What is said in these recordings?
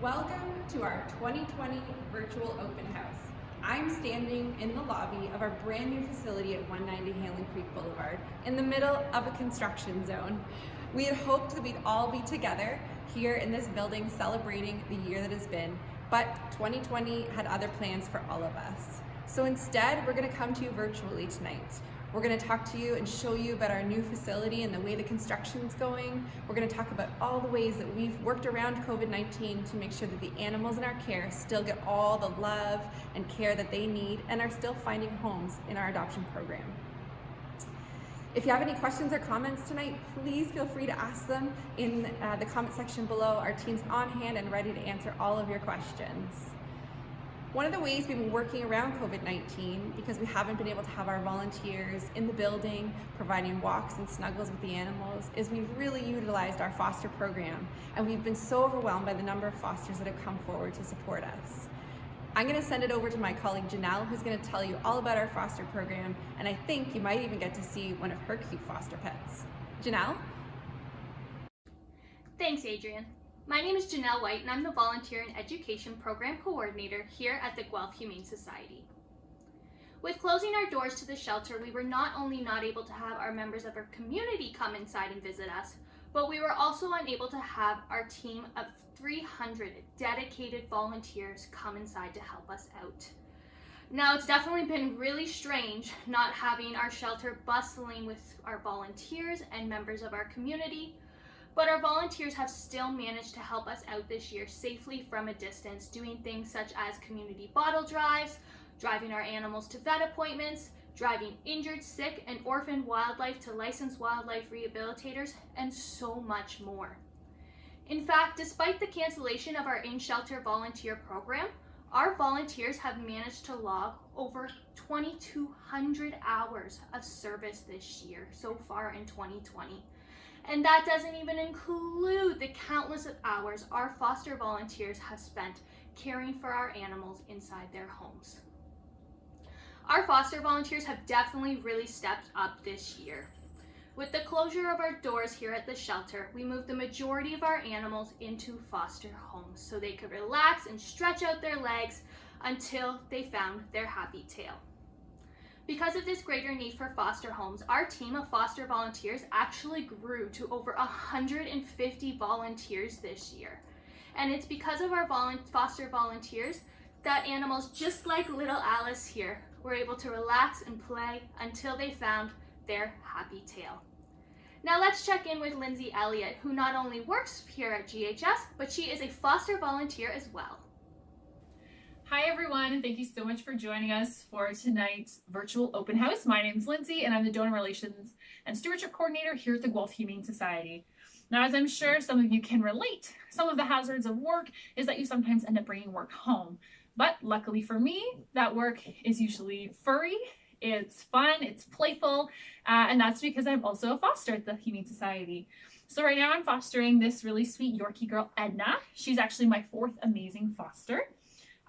Welcome to our 2020 virtual open house. I'm standing in the lobby of our brand new facility at 190 Halen Creek Boulevard in the middle of a construction zone. We had hoped that we'd all be together here in this building celebrating the year that has been, but 2020 had other plans for all of us. So instead, we're going to come to you virtually tonight. We're going to talk to you and show you about our new facility and the way the construction's going. We're going to talk about all the ways that we've worked around COVID-19 to make sure that the animals in our care still get all the love and care that they need and are still finding homes in our adoption program. If you have any questions or comments tonight, please feel free to ask them in the comment section below. Our team's on hand and ready to answer all of your questions. One of the ways we've been working around COVID-19, because we haven't been able to have our volunteers in the building providing walks and snuggles with the animals, is we've really utilized our foster program, and we've been so overwhelmed by the number of fosters that have come forward to support us. I'm going to send it over to my colleague Janelle, who's going to tell you all about our foster program, and I think you might even get to see one of her cute foster pets. Janelle? Thanks, Adrienne. My name is Janelle White, and I'm the Volunteer and Education Program Coordinator here at the Guelph Humane Society. With closing our doors to the shelter, we were not only not able to have our members of our community come inside and visit us, but we were also unable to have our team of 300 dedicated volunteers come inside to help us out. Now, it's definitely been really strange not having our shelter bustling with our volunteers and members of our community, but our volunteers have still managed to help us out this year safely from a distance, doing things such as community bottle drives, driving our animals to vet appointments, driving injured, sick, and orphaned wildlife to licensed wildlife rehabilitators, and so much more. In fact, despite the cancellation of our in-shelter volunteer program, our volunteers have managed to log over 2,200 hours of service this year so far in 2020. And that doesn't even include the countless hours our foster volunteers have spent caring for our animals inside their homes. Our foster volunteers have definitely really stepped up this year. With the closure of our doors here at the shelter, we moved the majority of our animals into foster homes so they could relax and stretch out their legs until they found their happy tail. Because of this greater need for foster homes, our team of foster volunteers actually grew to over 150 volunteers this year. And it's because of our foster volunteers that animals just like little Alice here were able to relax and play until they found their happy tail. Now let's check in with Lindsay Elliott, who not only works here at GHS, but she is a foster volunteer as well. Hi everyone, and thank you so much for joining us for tonight's virtual open house. My name is Lindsay, and I'm the Donor Relations and Stewardship Coordinator here at the Guelph Humane Society. Now, as I'm sure some of you can relate, some of the hazards of work is that you sometimes end up bringing work home. But luckily for me, that work is usually furry, it's fun, it's playful, and that's because I'm also a foster at the Humane Society. So right now I'm fostering this really sweet Yorkie girl, Edna. She's actually my fourth amazing foster.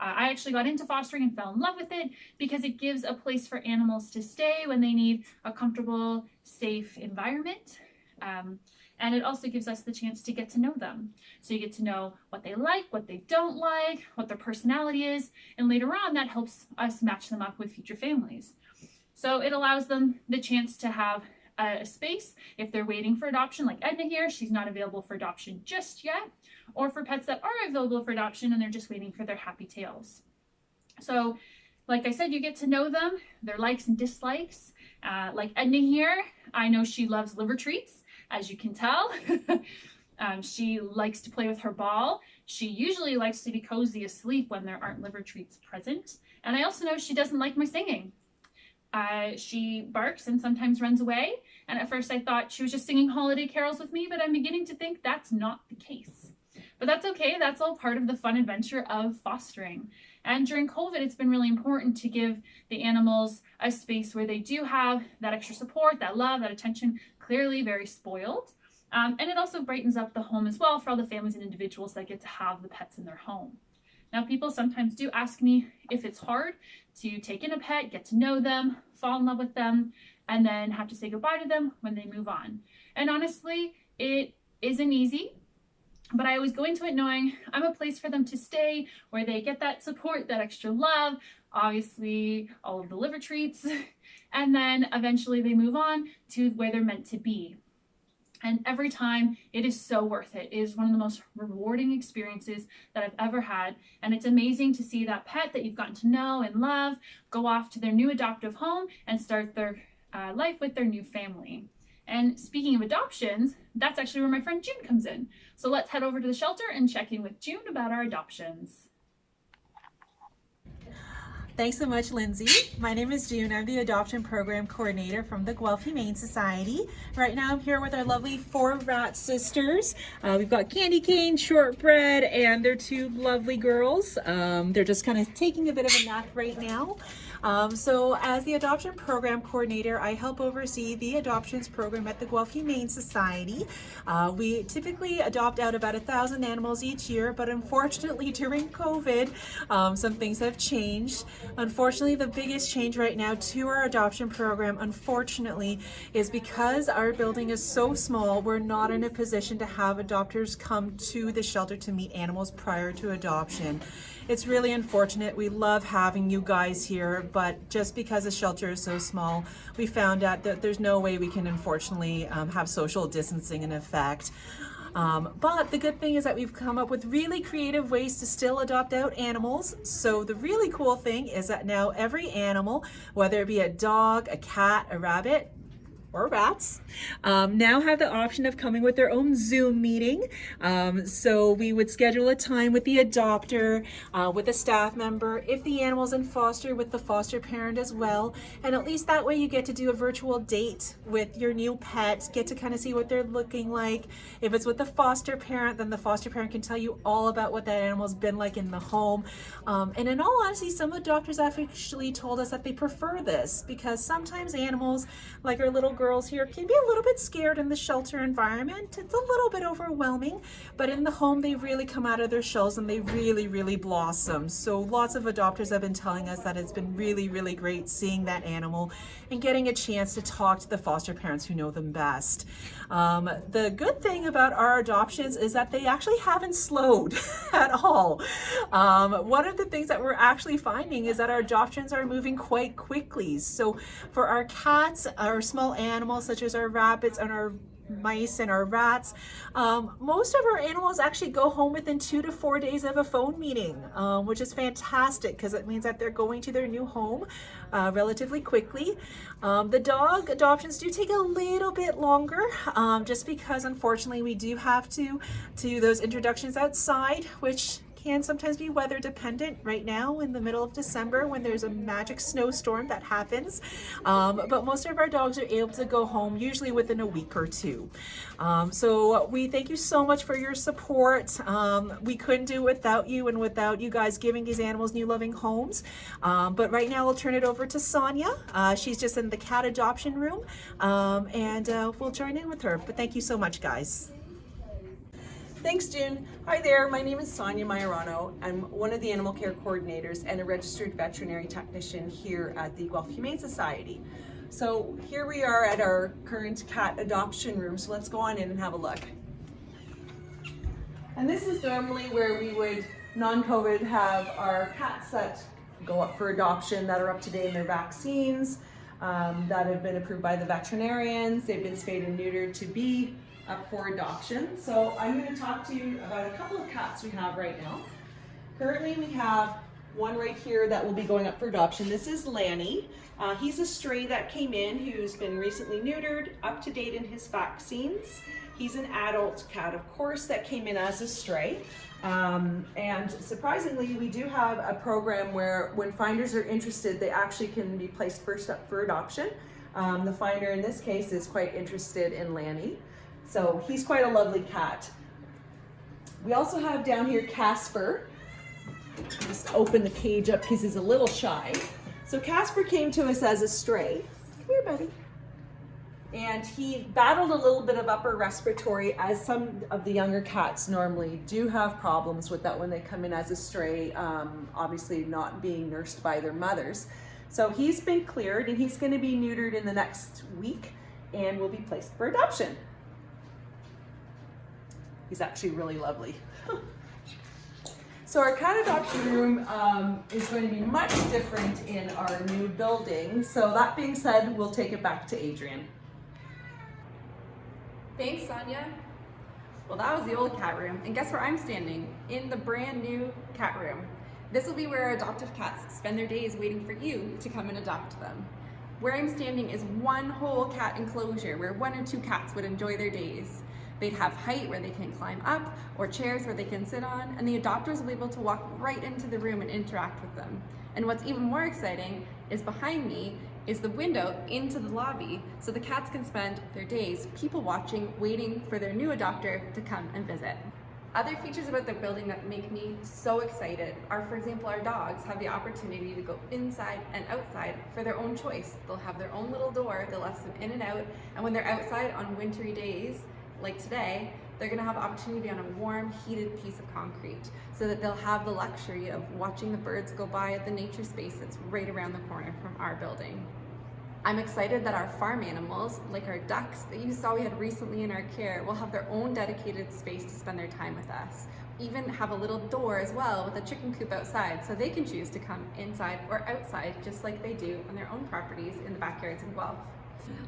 I actually got into fostering and fell in love with it because it gives a place for animals to stay when they need a comfortable, safe environment. And it also gives us the chance to get to know them. So you get to know what they like, what they don't like, what their personality is, and later on that helps us match them up with future families. So it allows them the chance to have a space if they're waiting for adoption, like Edna here. She's not available for adoption just yet, or for pets that are available for adoption and they're just waiting for their happy tails. So like I said, you get to know them, their likes and dislikes. Like Edna here, I know she loves liver treats, as you can tell. She likes to play with her ball. She usually likes to be cozy asleep when there aren't liver treats present. And I also know she doesn't like my singing. She barks and sometimes runs away. And at first I thought she was just singing holiday carols with me, but I'm beginning to think that's not the case. But that's okay. That's all part of the fun adventure of fostering. And during COVID, it's been really important to give the animals a space where they do have that extra support, that love, that attention, clearly very spoiled. And it also brightens up the home as well for all the families and individuals that get to have the pets in their home. Now, people sometimes do ask me if it's hard to take in a pet, get to know them, fall in love with them, and then have to say goodbye to them when they move on. And honestly, it isn't easy. But I always go into it knowing I'm a place for them to stay, where they get that support, that extra love, obviously all of the liver treats, and then eventually they move on to where they're meant to be. And every time, it is so worth it. It is one of the most rewarding experiences that I've ever had. And it's amazing to see that pet that you've gotten to know and love go off to their new adoptive home and start their life with their new family. And speaking of adoptions, that's actually where my friend June comes in. So let's head over to the shelter and check in with June about our adoptions. Thanks so much, Lindsay. My name is June. I'm the Adoption Program Coordinator from the Guelph Humane Society. Right now I'm here with our lovely 4 rat sisters. We've got Candy Cane, Shortbread, and their 2 lovely girls. They're just kind of taking a bit of a nap right now. So as the Adoption Program Coordinator, I help oversee the adoptions program at the Guelph Humane Society. We typically adopt out about 1,000 animals each year, but unfortunately during COVID, some things have changed. Unfortunately, the biggest change right now to our adoption program, unfortunately, is because our building is so small, we're not in a position to have adopters come to the shelter to meet animals prior to adoption. It's really unfortunate. We love having you guys here, but just because the shelter is so small, we found out that there's no way we can unfortunately have social distancing in effect. But the good thing is that we've come up with really creative ways to still adopt out animals. So the really cool thing is that now every animal, whether it be a dog, a cat, a rabbit, or rats, now have the option of coming with their own Zoom meeting. So we would schedule a time with the adopter, with a staff member, if the animal's in foster, with the foster parent as well. And at least that way you get to do a virtual date with your new pet, get to kind of see what they're looking like. If it's with the foster parent, then the foster parent can tell you all about what that animal's been like in the home. And in all honesty, some adopters have actually told us that they prefer this because sometimes animals, like our little girls here, can be a little bit scared in the shelter environment. It's a little bit overwhelming, but in the home they really come out of their shells and they really blossom. So lots of adopters have been telling us that it's been really great seeing that animal and getting a chance to talk to the foster parents who know them best. The good thing about our adoptions is that they actually haven't slowed at all. One of the things that we're actually finding is that our adoptions are moving quite quickly. So for our cats, our small animals such as our rabbits and our mice and our rats, most of our animals actually go home within 2 to 4 days of a phone meeting, which is fantastic because it means that they're going to their new home relatively quickly. The dog adoptions do take a little bit longer, just because unfortunately we do have to do those introductions outside, which can sometimes be weather dependent right now in the middle of December when there's a magic snowstorm that happens. But most of our dogs are able to go home usually within a week or 2. So we thank you so much for your support. We couldn't do it without you and without you guys giving these animals new loving homes. But right now I'll turn it over to Sonya. She's just in the cat adoption room, and we'll join in with her. But thank you so much, guys. Thanks, June. Hi there, my name is Sonya Majorano. I'm one of the animal care coordinators and a registered veterinary technician here at the Guelph Humane Society. So here we are at our current cat adoption room, so let's go on in and have a look. And this is normally where we would, non-COVID, have our cats that go up for adoption that are up to date in their vaccines, that have been approved by the veterinarians. They've been spayed and neutered to be up for adoption. So I'm going to talk to you about a couple of cats we have right now. Currently we have one right here that will be going up for adoption. This is Lanny. He's a stray that came in who's been recently neutered, up to date in his vaccines. He's an adult cat, of course, that came in as a stray. And surprisingly, we do have a program where when finders are interested, they actually can be placed first up for adoption. The finder in this case is quite interested in Lanny. So he's quite a lovely cat. We also have down here Casper. Just open the cage up because he's a little shy. So Casper came to us as a stray. Come here, buddy. And he battled a little bit of upper respiratory, as some of the younger cats normally do have problems with that when they come in as a stray, obviously not being nursed by their mothers. So he's been cleared and he's going to be neutered in the next week and will be placed for adoption. He's actually really lovely. So our cat adoption room is going to be much different in our new building. So that being said, we'll take it back to Adrian. Thanks, Sonya. Well, that was the old cat room, and guess where I'm standing? In the brand new cat room. This will be where our adoptive cats spend their days waiting for you to come and adopt them. Where I'm standing is one whole cat enclosure where 1 or 2 cats would enjoy their days. They'd have height where they can climb up, or chairs where they can sit on, and the adopters will be able to walk right into the room and interact with them. And what's even more exciting is behind me is the window into the lobby, so the cats can spend their days people watching, waiting for their new adopter to come and visit. Other features about the building that make me so excited are, for example, our dogs have the opportunity to go inside and outside for their own choice. They'll have their own little door that lets them in and out, and when they're outside on wintry days, like today, they're gonna have the opportunity to be on a warm, heated piece of concrete so that they'll have the luxury of watching the birds go by at the nature space that's right around the corner from our building. I'm excited that our farm animals, like our ducks that you saw we had recently in our care, will have their own dedicated space to spend their time with us. We even have a little door as well with a chicken coop outside so they can choose to come inside or outside just like they do on their own properties in the backyards in Guelph.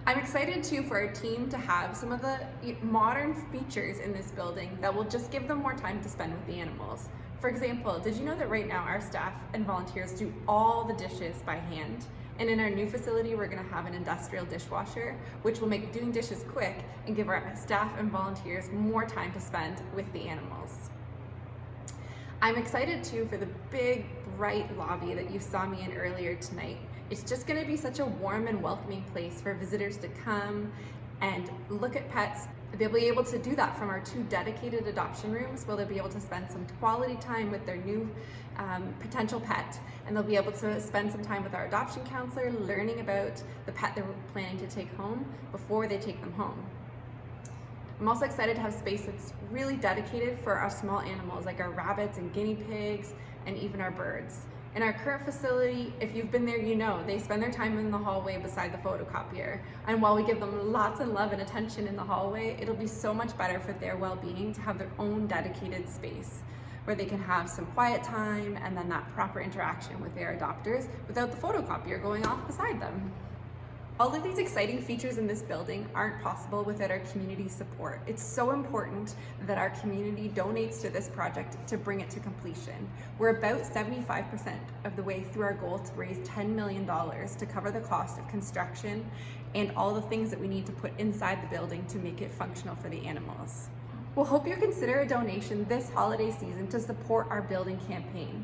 I'm excited too for our team to have some of the modern features in this building that will just give them more time to spend with the animals. For example, did you know that right now our staff and volunteers do all the dishes by hand? And in our new facility, we're gonna have an industrial dishwasher, which will make doing dishes quick and give our staff and volunteers more time to spend with the animals. I'm excited too for the big, bright lobby that you saw me in earlier tonight. It's just gonna be such a warm and welcoming place for visitors to come and look at pets. They'll be able to do that from our 2 dedicated adoption rooms where they'll be able to spend some quality time with their new potential pet, and they'll be able to spend some time with our adoption counselor learning about the pet they're planning to take home before they take them home. I'm also excited to have space that's really dedicated for our small animals like our rabbits and guinea pigs and even our birds. In our current facility, if you've been there, you know they spend their time in the hallway beside the photocopier. And while we give them lots of love and attention in the hallway, it'll be so much better for their well-being to have their own dedicated space where they can have some quiet time and then that proper interaction with their adopters without the photocopier going off beside them. All of these exciting features in this building aren't possible without our community support. It's so important that our community donates to this project to bring it to completion. We're about 75% of the way through our goal to raise $10 million to cover the cost of construction and all the things that we need to put inside the building to make it functional for the animals. We'll hope you consider a donation this holiday season to support our building campaign.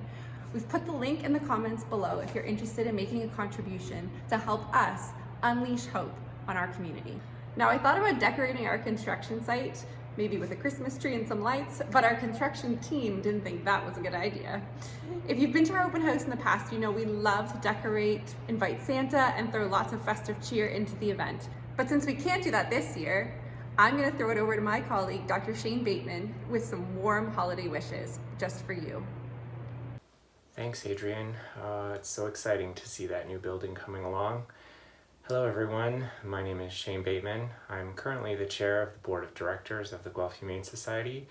We've put the link in the comments below if you're interested in making a contribution to help us unleash hope on our community. Now, I thought about decorating our construction site, maybe with a Christmas tree and some lights, but our construction team didn't think that was a good idea. If you've been to our open house in the past, you know we love to decorate, invite Santa, and throw lots of festive cheer into the event. But since we can't do that this year, I'm gonna throw it over to my colleague, Dr. Shane Bateman, with some warm holiday wishes just for you. Thanks, Adrian. It's so exciting to see that new building coming along. Hello, everyone. My name is Shane Bateman. I'm currently the chair of the board of directors of the Guelph Humane Society,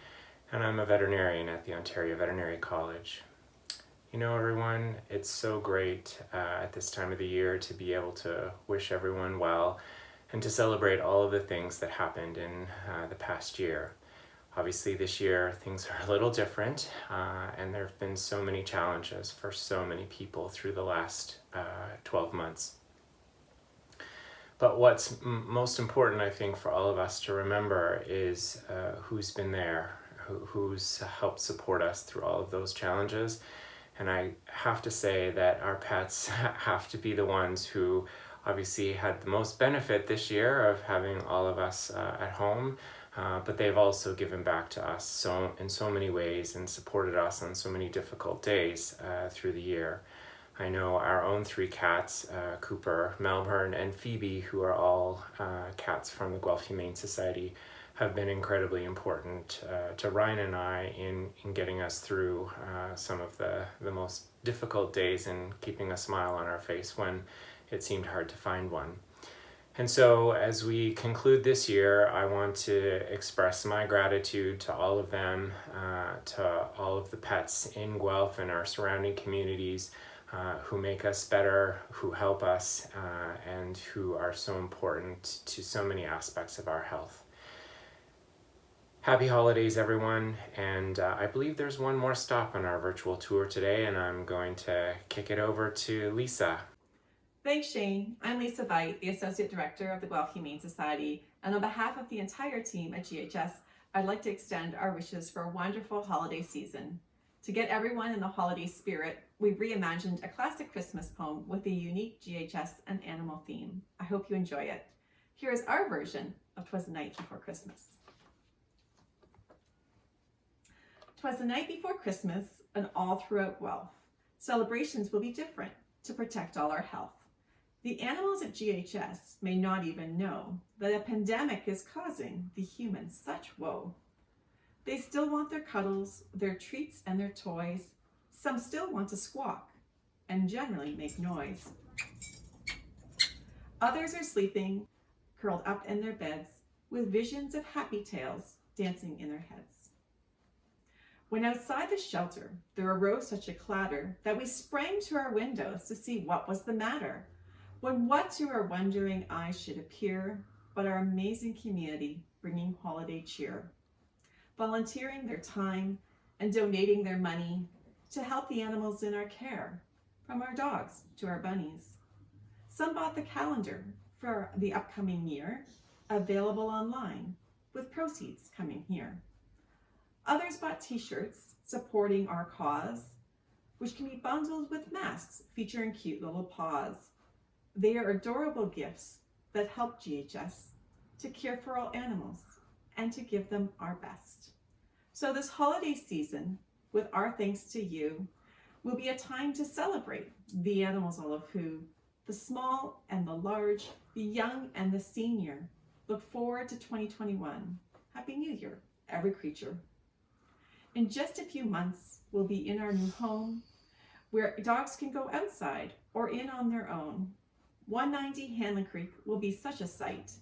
and I'm a veterinarian at the Ontario Veterinary College. You know, everyone, it's so great at this time of the year to be able to wish everyone well and to celebrate all of the things that happened in the past year. Obviously, this year things are a little different, and there have been so many challenges for so many people through the last 12 months. But what's most important, I think, for all of us to remember is who's been there, who's helped support us through all of those challenges. And I have to say that our pets have to be the ones who obviously had the most benefit this year of having all of us at home, but they've also given back to us in so many ways and supported us on so many difficult days through the year. I know our own 3 cats, Cooper, Melbourne, and Phoebe, who are all cats from the Guelph Humane Society, have been incredibly important to Ryan and I in getting us through some of the most difficult days and keeping a smile on our face when it seemed hard to find one. And so as we conclude this year, I want to express my gratitude to all of them, to all of the pets in Guelph and our surrounding communities who make us better, who help us, and who are so important to so many aspects of our health. Happy holidays, everyone, and I believe there's one more stop on our virtual tour today, and I'm going to kick it over to Lisa. Thanks, Shane. I'm Lisa White, the Associate Director of the Guelph Humane Society, and on behalf of the entire team at GHS, I'd like to extend our wishes for a wonderful holiday season. To get everyone in the holiday spirit, we've reimagined a classic Christmas poem with a unique GHS and animal theme. I hope you enjoy it. Here is our version of 'Twas the Night Before Christmas. 'Twas the night before Christmas, and all throughout Guelph, celebrations will be different to protect all our health. The animals at GHS may not even know that a pandemic is causing the humans such woe. They still want their cuddles, their treats, and their toys. Some still want to squawk and generally make noise. Others are sleeping, curled up in their beds, with visions of happy tales dancing in their heads. When outside the shelter, there arose such a clatter that we sprang to our windows to see what was the matter. When what to our wondering eyes should appear, but our amazing community bringing holiday cheer, volunteering their time and donating their money to help the animals in our care, from our dogs to our bunnies. Some bought the calendar for the upcoming year, available online, with proceeds coming here. Others bought t-shirts supporting our cause, which can be bundled with masks featuring cute little paws. They are adorable gifts that help GHS to care for all animals and to give them our best. So this holiday season, with our thanks to you, will be a time to celebrate the animals all of who, the small and the large, the young and the senior. Look forward to 2021. Happy New Year, every creature. In just a few months, we'll be in our new home where dogs can go outside or in on their own. 190 Hanlon Creek will be such a sight.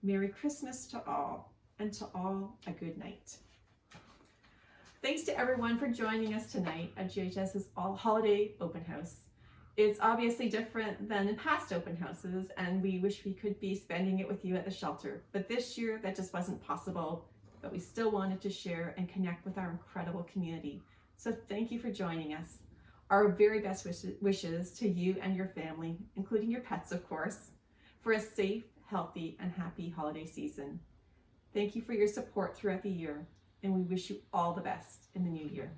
Merry Christmas to all, and to all a good night. Thanks to everyone for joining us tonight at GHS's All Holiday Open House. It's obviously different than in past open houses, and we wish we could be spending it with you at the shelter. But this year, that just wasn't possible, but we still wanted to share and connect with our incredible community. So thank you for joining us. Our very best wishes to you and your family, including your pets, of course, for a safe, healthy, and happy holiday season. Thank you for your support throughout the year, and we wish you all the best in the new year.